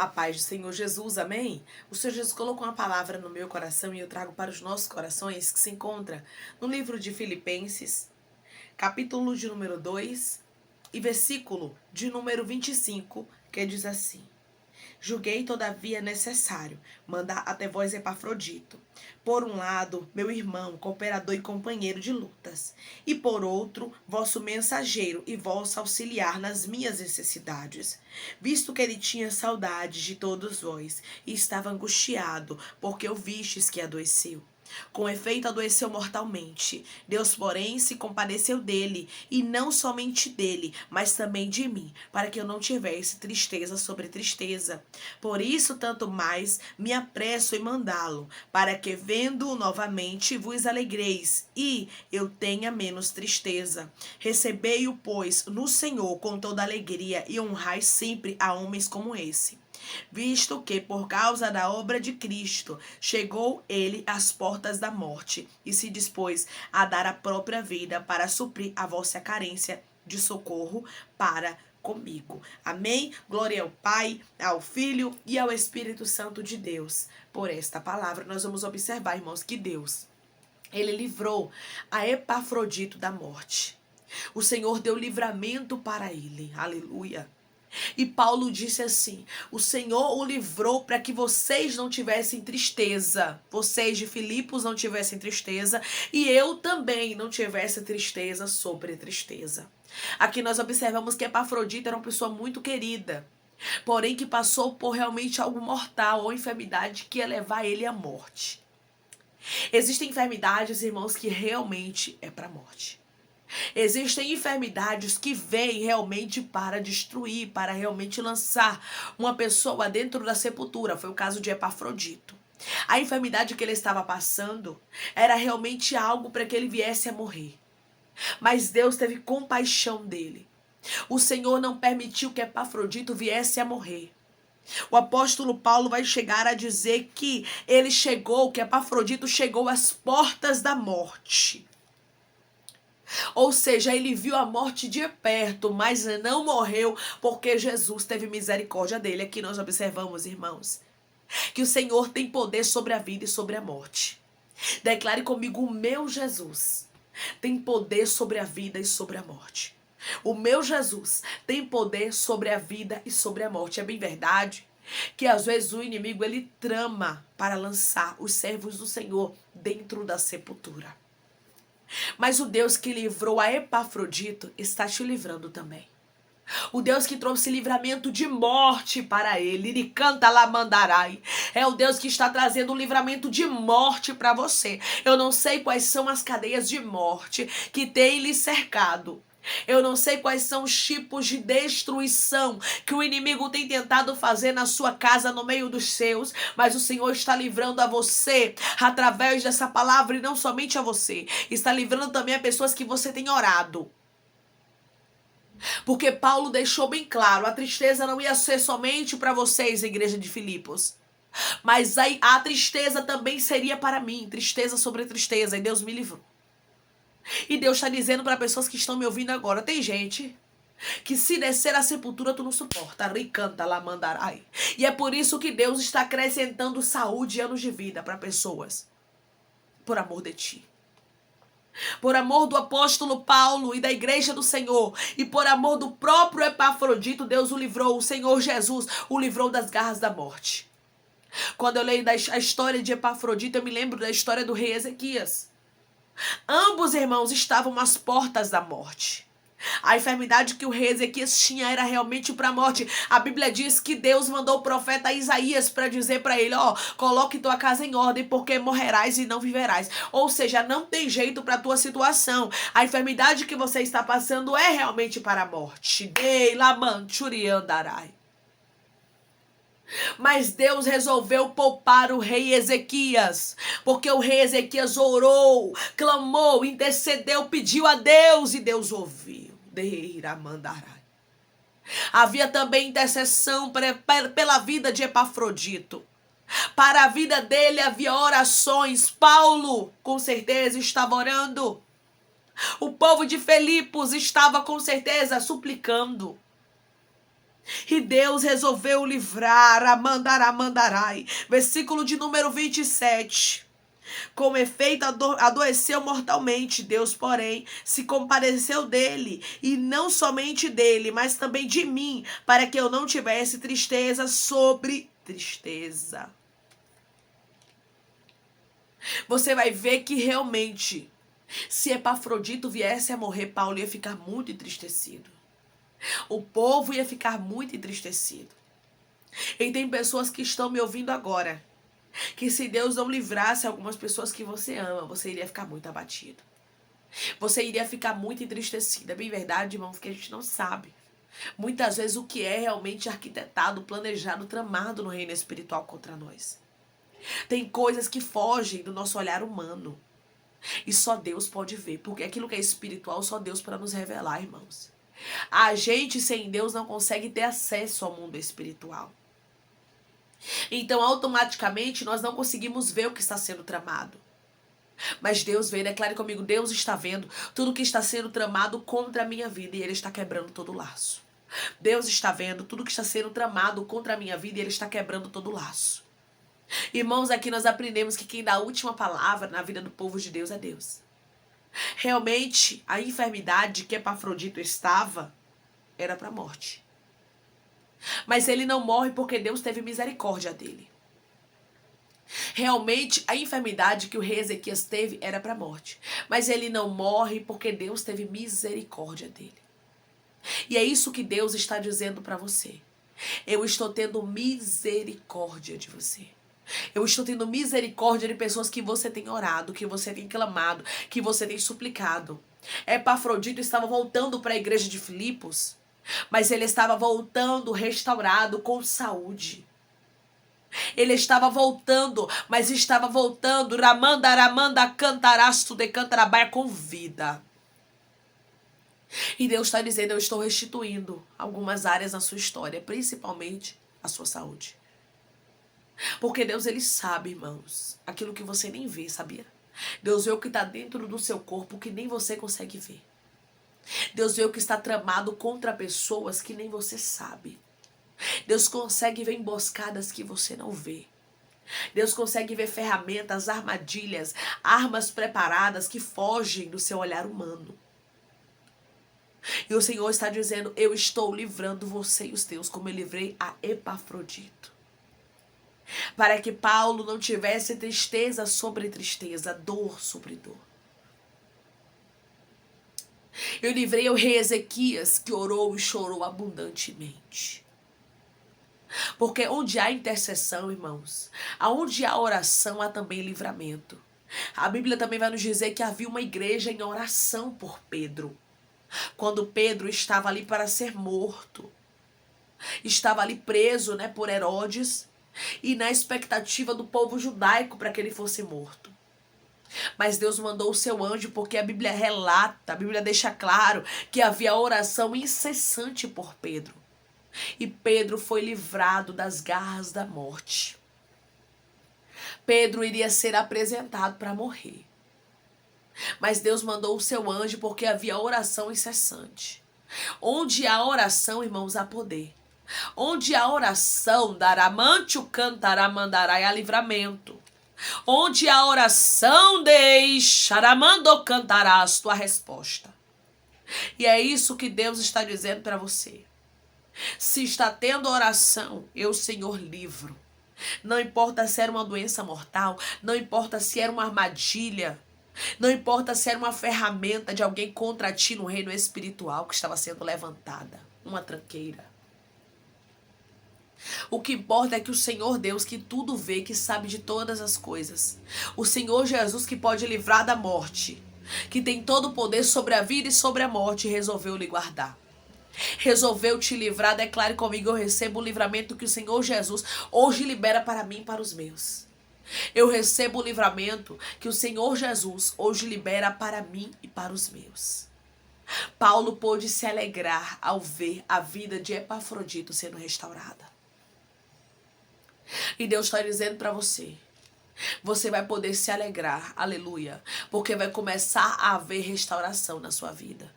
A paz do Senhor Jesus, amém? O Senhor Jesus colocou uma palavra no meu coração e eu trago para os nossos corações, que se encontra no livro de Filipenses, capítulo de número 2 e versículo de número 25, que diz assim: Julguei, todavia, necessário mandar até vós Epafrodito, por um lado, meu irmão, cooperador e companheiro de lutas, e por outro, vosso mensageiro e vosso auxiliar nas minhas necessidades, visto que ele tinha saudade de todos vós e estava angustiado, porque o vistes que adoeceu. Com efeito, adoeceu mortalmente. Deus, porém, se compadeceu dele, e não somente dele, mas também de mim, para que eu não tivesse tristeza sobre tristeza. Por isso, tanto mais me apresso em mandá-lo, para que, vendo-o novamente, vos alegreis, e eu tenha menos tristeza. Recebei-o, pois, no Senhor com toda alegria, e honrai sempre a homens como esse. Visto que, por causa da obra de Cristo, chegou ele às portas da morte e se dispôs a dar a própria vida para suprir a vossa carência de socorro para comigo. Amém? Glória ao Pai, ao Filho e ao Espírito Santo de Deus. Por esta palavra, nós vamos observar, irmãos, que Deus, ele livrou a Epafrodito da morte. O Senhor deu livramento para ele. Aleluia. E Paulo disse assim: o Senhor o livrou para que vocês não tivessem tristeza. Vocês de Filipos não tivessem tristeza. E eu também não tivesse tristeza sobre tristeza. Aqui nós observamos que Epafrodito era uma pessoa muito querida, porém que passou por realmente algo mortal ou enfermidade que ia levar ele à morte. Existem enfermidades, irmãos, que realmente é para a morte. Existem enfermidades que vêm realmente para destruir, para realmente lançar uma pessoa dentro da sepultura. Foi o caso de Epafrodito. A enfermidade que ele estava passando era realmente algo para que ele viesse a morrer. Mas Deus teve compaixão dele. O Senhor não permitiu que Epafrodito viesse a morrer. O apóstolo Paulo vai chegar a dizer que que Epafrodito chegou às portas da morte. Ou seja, ele viu a morte de perto, mas não morreu, porque Jesus teve misericórdia dele. Aqui nós observamos, irmãos, que o Senhor tem poder sobre a vida e sobre a morte. Declare comigo: o meu Jesus tem poder sobre a vida e sobre a morte. O meu Jesus tem poder sobre a vida e sobre a morte. É bem verdade que às vezes o inimigo ele trama para lançar os servos do Senhor dentro da sepultura. Mas o Deus que livrou a Epafrodito está te livrando também. O Deus que trouxe livramento de morte para ele canta lá mandarai. É o Deus que está trazendo um livramento de morte para você. Eu não sei quais são as cadeias de morte que tem lhe cercado. Eu não sei quais são os tipos de destruição que o inimigo tem tentado fazer na sua casa, no meio dos seus, mas o Senhor está livrando a você através dessa palavra, e não somente a você, está livrando também a pessoas que você tem orado. Porque Paulo deixou bem claro, a tristeza não ia ser somente para vocês, igreja de Filipos, mas a tristeza também seria para mim, tristeza sobre tristeza, e Deus me livrou. E Deus está dizendo para pessoas que estão me ouvindo agora: tem gente que se descer a sepultura tu não suporta. Ricanta lá mandarai. E é por isso que Deus está acrescentando saúde e anos de vida para pessoas. Por amor de ti. Por amor do apóstolo Paulo e da igreja do Senhor. E por amor do próprio Epafrodito, Deus o livrou. O Senhor Jesus o livrou das garras da morte. Quando eu leio a história de Epafrodito, eu me lembro da história do rei Ezequias. Ambos irmãos estavam às portas da morte. A enfermidade que o rei Ezequias tinha era realmente para a morte. A Bíblia diz que Deus mandou o profeta Isaías para dizer para ele: coloque tua casa em ordem, porque morrerás e não viverás. Ou seja, não tem jeito para a tua situação. A enfermidade que você está passando é realmente para a morte. Dei laman churiandarai. Mas Deus resolveu poupar o rei Ezequias, porque o rei Ezequias orou, clamou, intercedeu, pediu a Deus e Deus ouviu. Havia também intercessão pela vida de Epafrodito. Para a vida dele havia orações. Paulo, com certeza, estava orando. O povo de Filipos estava, com certeza, suplicando. E Deus resolveu livrar, amandarai. Versículo de número 27. Com efeito, adoeceu mortalmente. Deus, porém, se compadeceu dele, e não somente dele, mas também de mim, para que eu não tivesse tristeza sobre tristeza. Você vai ver que realmente, se Epafrodito viesse a morrer, Paulo ia ficar muito entristecido. O povo ia ficar muito entristecido. E tem pessoas que estão me ouvindo agora, que se Deus não livrasse algumas pessoas que você ama, você iria ficar muito abatido. Você iria ficar muito entristecido. É bem verdade, irmãos, que a gente não sabe. Muitas vezes o que é realmente arquitetado, planejado, tramado no reino espiritual contra nós. Tem coisas que fogem do nosso olhar humano. E só Deus pode ver, porque aquilo que é espiritual, só Deus para nos revelar, irmãos. A gente sem Deus não consegue ter acesso ao mundo espiritual. Então, automaticamente, nós não conseguimos ver o que está sendo tramado. Mas Deus vê, declare comigo, Deus está vendo tudo que está sendo tramado contra a minha vida e Ele está quebrando todo o laço. Deus está vendo tudo que está sendo tramado contra a minha vida e Ele está quebrando todo o laço. Irmãos, aqui nós aprendemos que quem dá a última palavra na vida do povo de Deus é Deus. Realmente, a enfermidade que Epafrodito estava era para a morte. Mas ele não morre porque Deus teve misericórdia dele. Realmente, a enfermidade que o rei Ezequias teve era para a morte. Mas ele não morre porque Deus teve misericórdia dele. E é isso que Deus está dizendo para você. Eu estou tendo misericórdia de você. Eu estou tendo misericórdia de pessoas que você tem orado, que você tem clamado, que você tem suplicado. Epafrodito estava voltando para a igreja de Filipos, mas ele estava voltando restaurado com saúde. Ele estava voltando, mas estava voltando Ramanda cantarasto de cantarabaia com vida. E Deus está dizendo, eu estou restituindo algumas áreas na sua história, principalmente a sua saúde. Porque Deus, Ele sabe, irmãos, aquilo que você nem vê, sabia? Deus vê o que está dentro do seu corpo que nem você consegue ver. Deus vê o que está tramado contra pessoas que nem você sabe. Deus consegue ver emboscadas que você não vê. Deus consegue ver ferramentas, armadilhas, armas preparadas que fogem do seu olhar humano. E o Senhor está dizendo, eu estou livrando você e os teus, como eu livrei a Epafrodito. Para que Paulo não tivesse tristeza sobre tristeza, dor sobre dor. Eu livrei o rei Ezequias, que orou e chorou abundantemente. Porque onde há intercessão, irmãos, aonde há oração, há também livramento. A Bíblia também vai nos dizer que havia uma igreja em oração por Pedro. Quando Pedro estava ali para ser morto. Estava ali preso, por Herodes. E na expectativa do povo judaico para que ele fosse morto. Mas Deus mandou o seu anjo, porque a Bíblia relata, a Bíblia deixa claro que havia oração incessante por Pedro. E Pedro foi livrado das garras da morte. Pedro iria ser apresentado para morrer. Mas Deus mandou o seu anjo porque havia oração incessante. Onde há oração, irmãos, há poder. Onde há oração, daramantio cantaramandarai, há livramento. Onde há oração, deixaramando cantarás tua resposta. E é isso que Deus está dizendo para você. Se está tendo oração, eu, Senhor, livro. Não importa se era uma doença mortal, não importa se era uma armadilha, não importa se era uma ferramenta de alguém contra ti no reino espiritual que estava sendo levantada, uma tranqueira. O que importa é que o Senhor Deus, que tudo vê, que sabe de todas as coisas, o Senhor Jesus, que pode livrar da morte, que tem todo o poder sobre a vida e sobre a morte, resolveu lhe guardar. Resolveu te livrar. Declare comigo, eu recebo o livramento que o Senhor Jesus hoje libera para mim e para os meus. Eu recebo o livramento que o Senhor Jesus hoje libera para mim e para os meus. Paulo pôde se alegrar ao ver a vida de Epafrodito sendo restaurada. E Deus está dizendo para você, você vai poder se alegrar, aleluia, porque vai começar a haver restauração na sua vida.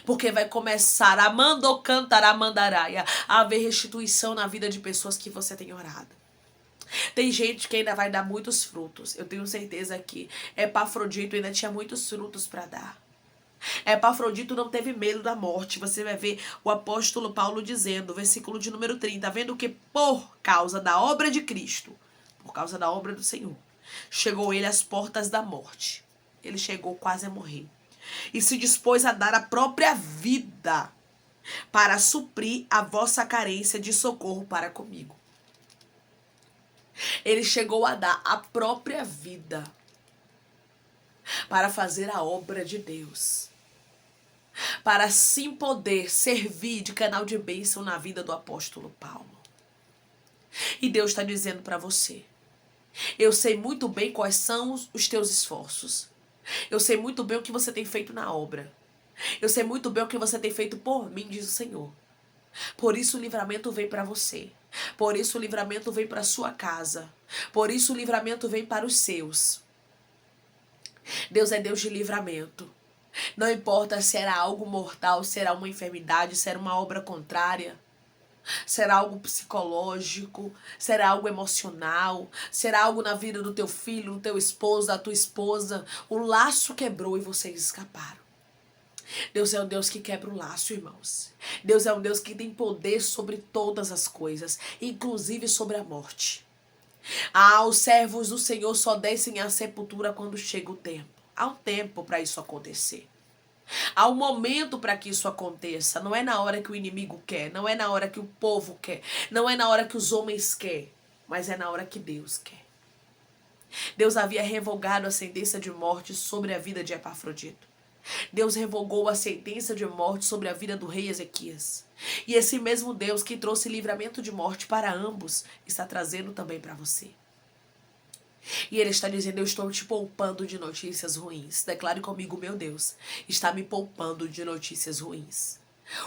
Porque vai começar a mandaraia, a haver restituição na vida de pessoas que você tem orado. Tem gente que ainda vai dar muitos frutos. Eu tenho certeza que Epafrodito ainda tinha muitos frutos para dar. Epafrodito não teve medo da morte. Você vai ver o apóstolo Paulo dizendo, versículo de número 30, vendo que por causa da obra de Cristo, por causa da obra do Senhor, chegou ele às portas da morte. Ele chegou quase a morrer. E se dispôs a dar a própria vida para suprir a vossa carência de socorro para comigo. Ele chegou a dar a própria vida para fazer a obra de Deus. Para assim poder servir de canal de bênção na vida do apóstolo Paulo. E Deus está dizendo para você, eu sei muito bem quais são os teus esforços. Eu sei muito bem o que você tem feito na obra. Eu sei muito bem o que você tem feito por mim, diz o Senhor. Por isso o livramento vem para você. Por isso o livramento vem para sua casa. Por isso o livramento vem para os seus. Deus é Deus de livramento. Não importa se era algo mortal, se era uma enfermidade, se era uma obra contrária. Será algo psicológico, será algo emocional, será algo na vida do teu filho, do teu esposo, da tua esposa. O laço quebrou e vocês escaparam. Deus é um Deus que quebra o laço, irmãos. Deus é um Deus que tem poder sobre todas as coisas, inclusive sobre a morte. Os servos do Senhor só descem à sepultura quando chega o tempo. Há um tempo para isso acontecer. Há um momento para que isso aconteça. Não é na hora que o inimigo quer, não é na hora que o povo quer, não é na hora que os homens querem, mas é na hora que Deus quer. Deus havia revogado a sentença de morte sobre a vida de Epafrodito. Deus revogou a sentença de morte sobre a vida do rei Ezequias. E esse mesmo Deus que trouxe livramento de morte para ambos, está trazendo também para você. E ele está dizendo, eu estou te poupando de notícias ruins. Declare comigo, meu Deus está me poupando de notícias ruins.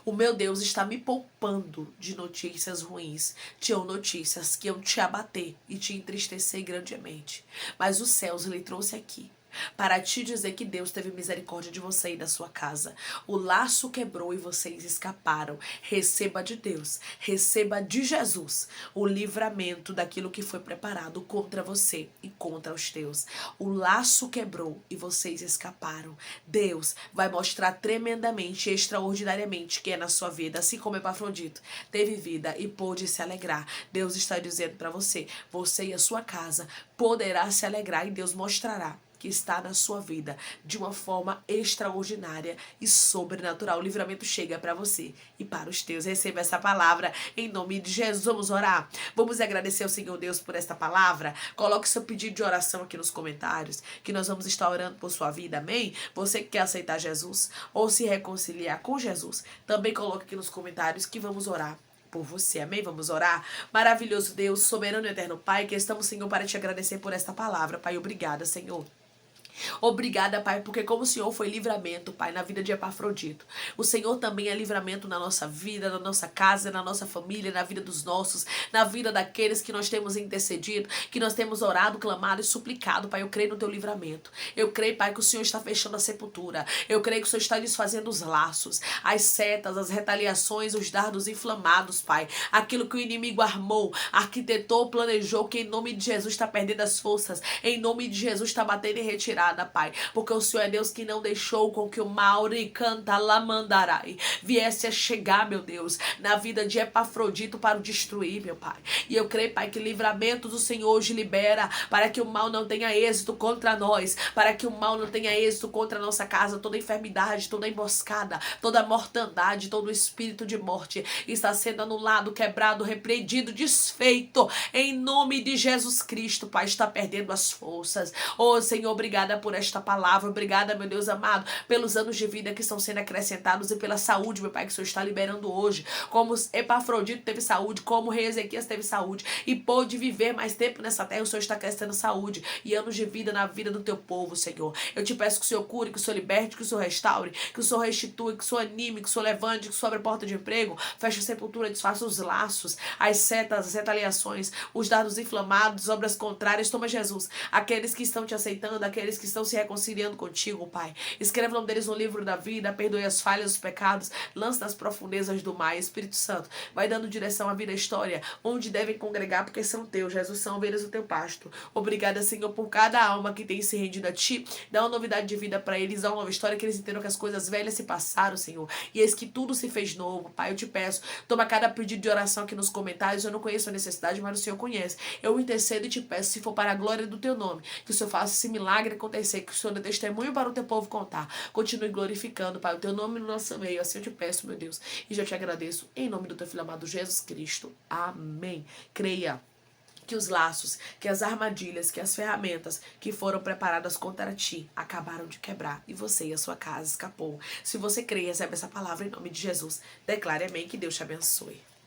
O meu Deus está me poupando de notícias ruins. Tinham notícias que iam te abater e te entristecer grandemente. Mas os céus lhe trouxe aqui para te dizer que Deus teve misericórdia de você e da sua casa. O laço quebrou e vocês escaparam. Receba de Deus, receba de Jesus o livramento daquilo que foi preparado contra você e contra os teus. O laço quebrou e vocês escaparam. Deus vai mostrar tremendamente e extraordinariamente que é na sua vida, assim como Epafrodito teve vida e pôde se alegrar. Deus está dizendo para você, você e a sua casa poderá se alegrar e Deus mostrará que está na sua vida de uma forma extraordinária e sobrenatural. O livramento chega para você e para os teus. Receba essa palavra em nome de Jesus. Vamos orar? Vamos agradecer ao Senhor Deus por esta palavra? Coloque seu pedido de oração aqui nos comentários, que nós vamos estar orando por sua vida, amém? Você que quer aceitar Jesus ou se reconciliar com Jesus, também coloque aqui nos comentários que vamos orar por você, amém? Vamos orar? Maravilhoso Deus, soberano e eterno Pai, que estamos, Senhor, para te agradecer por esta palavra, Pai. Obrigada, Senhor. Obrigada, Pai, porque como o Senhor foi livramento, Pai, na vida de Epafrodito, o Senhor também é livramento na nossa vida, na nossa casa, na nossa família, na vida dos nossos, na vida daqueles que nós temos intercedido, que nós temos orado, clamado e suplicado, Pai. Eu creio no teu livramento. Eu creio, Pai, que o Senhor está fechando a sepultura. Eu creio que o Senhor está desfazendo os laços, as setas, as retaliações, os dardos inflamados, Pai. Aquilo que o inimigo armou, arquitetou, planejou, que em nome de Jesus está perdendo as forças, em nome de Jesus está batendo em retirada, Pai, porque o Senhor é Deus que não deixou com que o Mauri canta lamandarai viesse a chegar, meu Deus, na vida de Epafrodito para o destruir, meu Pai. E eu creio, Pai, que livramento do Senhor hoje libera para que o mal não tenha êxito contra nós, para que o mal não tenha êxito contra a nossa casa. Toda enfermidade, toda emboscada, toda mortandade, todo espírito de morte está sendo anulado, quebrado, repreendido, desfeito em nome de Jesus Cristo, Pai. Está perdendo as forças. Oh, Senhor, obrigada por esta palavra, obrigada, meu Deus amado, pelos anos de vida que estão sendo acrescentados e pela saúde, meu Pai, que o Senhor está liberando hoje, como Epafrodito teve saúde, como o rei Ezequias teve saúde e pôde viver mais tempo nessa terra. O Senhor está acrescentando saúde e anos de vida na vida do teu povo, Senhor. Eu te peço que o Senhor cure, que o Senhor liberte, que o Senhor restaure, que o Senhor restitui, que o Senhor anime, que o Senhor levante, que o Senhor abra a porta de emprego, feche a sepultura, desfaça os laços, as setas, as retaliações, os dardos inflamados, obras contrárias. Toma, Jesus, aqueles que estão te aceitando, aqueles que que estão se reconciliando contigo, Pai. Escreva o nome deles no livro da vida, perdoe as falhas, os pecados, lance nas profundezas do mar. Espírito Santo, vai dando direção à vida e à história, onde devem congregar, porque são teus, Jesus, são ovelhas do teu pasto. Obrigada, Senhor, por cada alma que tem se rendido a Ti. Dá uma novidade de vida para eles, dá uma nova história, que eles entendam que as coisas velhas se passaram, Senhor, e eis que tudo se fez novo. Pai, eu te peço, toma cada pedido de oração aqui nos comentários. Eu não conheço a necessidade, mas o Senhor conhece. Eu intercedo e te peço, se for para a glória do teu nome, que o Senhor faça esse milagre acontecer, que o Senhor dê testemunho para o teu povo contar. Continue glorificando, Pai, o teu nome no nosso meio. Assim eu te peço, meu Deus, e já te agradeço, em nome do teu filho amado Jesus Cristo. Amém. Creia que os laços, que as armadilhas, que as ferramentas que foram preparadas contra ti acabaram de quebrar e você e a sua casa escapou. Se você crê e recebe essa palavra em nome de Jesus, declare amém, que Deus te abençoe.